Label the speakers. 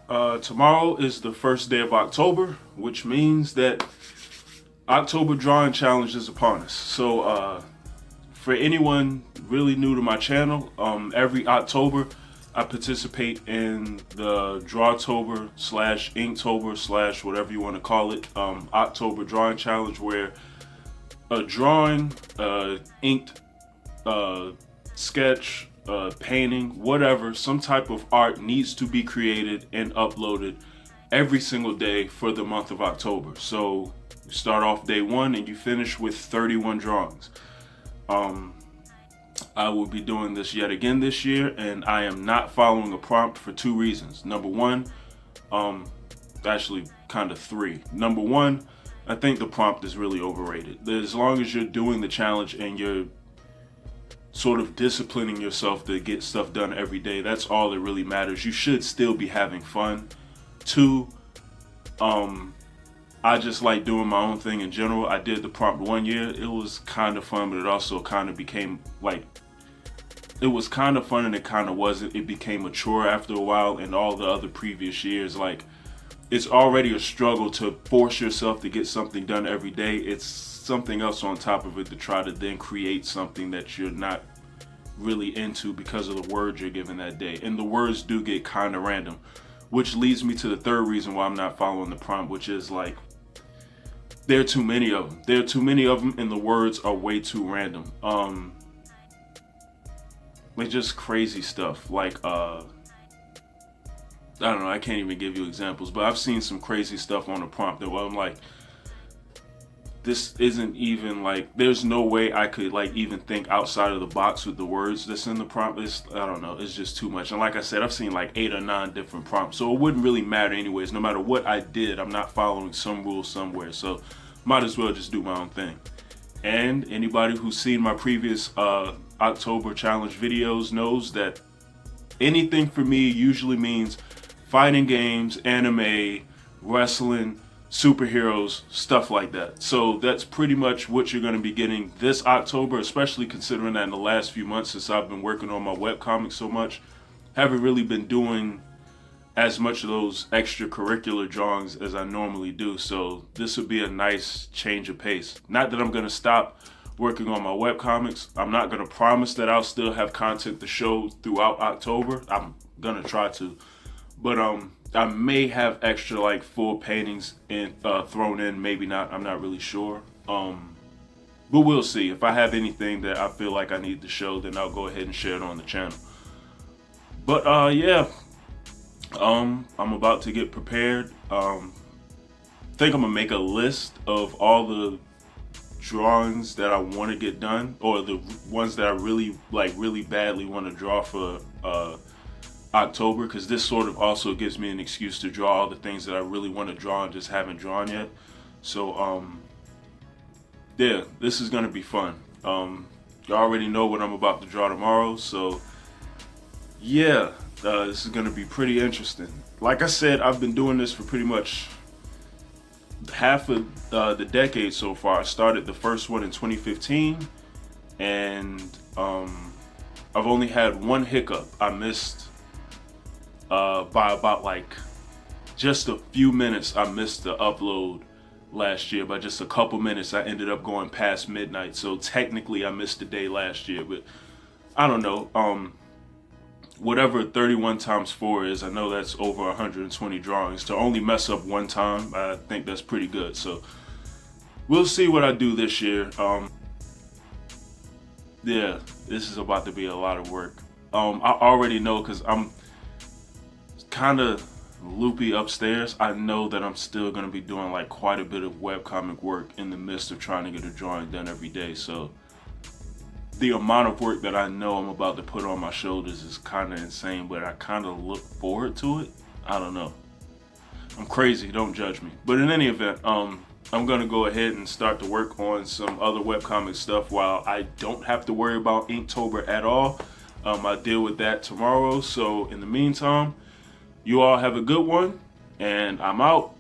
Speaker 1: Tomorrow is the first day of October, which means that October drawing challenge is upon us. So, for anyone really new to my channel, every October I participate in the drawtober slash Inktober slash whatever you want to call it, October drawing challenge, where a drawing, inked, sketch, painting, whatever, some type of art needs to be created and uploaded every single day for the month of October. So you start off day one and you finish with 31 drawings. I will be doing this yet again this year, and I am not following a prompt for two reasons. Number one, actually kind of three. Number one, I think the prompt is really overrated. As long as you're doing the challenge and you're sort of disciplining yourself to get stuff done every day, that's all that really matters. You should still be having fun. Two, I just like doing my own thing in general. I did the prompt one year. It was kind of fun, but it also kind of became like, it was kind of fun and it kind of wasn't. It became a chore after a while, and all the other previous years, like, it's already a struggle to force yourself to get something done every day. It's something else on top of it to try to then create something that you're not really into because of the words you're given that day. And the words do get kind of random, which leads me to the third reason why I'm not following the prompt, which is like, there are too many of them. There are too many of them, and the words are way too random. Like just crazy stuff. Like I don't know. I can't even give you examples, but I've seen some crazy stuff on the prompt that I'm like, this isn't even like. There's no way I could like even think outside of the box with the words that's in the prompt. I don't know. It's just too much. And like I said, I've seen like 8 or 9 different prompts, so it wouldn't really matter anyways. No matter what I did, I'm not following some rule somewhere. So might as well just do my own thing. And anybody who's seen my previous October challenge videos knows that anything for me usually means fighting games, anime, wrestling, superheroes, stuff like that. So that's pretty much what you're going to be getting this October, especially considering that in the last few months since I've been working on my webcomics so much, haven't really been doing as much of those extracurricular drawings as I normally do. So this would be a nice change of pace. Not that I'm going to stop working on my webcomics. I'm not going to promise that I'll still have content to show throughout October. I'm going to try to. But I may have extra like full paintings in, thrown in, maybe not. I'm not really sure. But we'll see. If I have anything that I feel like I need to show, then I'll go ahead and share it on the channel. But yeah. I'm about to get prepared. Think I'm gonna make a list of all the drawings that I want to get done, or the ones that I really badly want to draw for October, because this sort of also gives me an excuse to draw all the things that I really want to draw and just haven't drawn yet. So yeah, this is gonna be fun. You already know what I'm about to draw tomorrow, so yeah. This is going to be pretty interesting. Like I said, I've been doing this for pretty much half of the decade so far. I started the first one in 2015, and I've only had one hiccup. I missed by about like just a few minutes. I missed the upload last year by just a couple minutes. I ended up going past midnight, so technically I missed a day last year, but I don't know. Whatever 31 times 4 is, I know that's over 120 drawings. To only mess up one time, I think that's pretty good. So we'll see what I do this year. Yeah, this is about to be a lot of work. I already know, because I'm kind of loopy upstairs. I know that I'm still going to be doing like quite a bit of webcomic work in the midst of trying to get a drawing done every day. So the amount of work that I know I'm about to put on my shoulders is kind of insane, but I kind of look forward to it. I don't know. I'm crazy, don't judge me. But in any event, I'm gonna go ahead and start to work on some other webcomic stuff while I don't have to worry about Inktober at all. I deal with that tomorrow. So in the meantime, you all have a good one, and I'm out.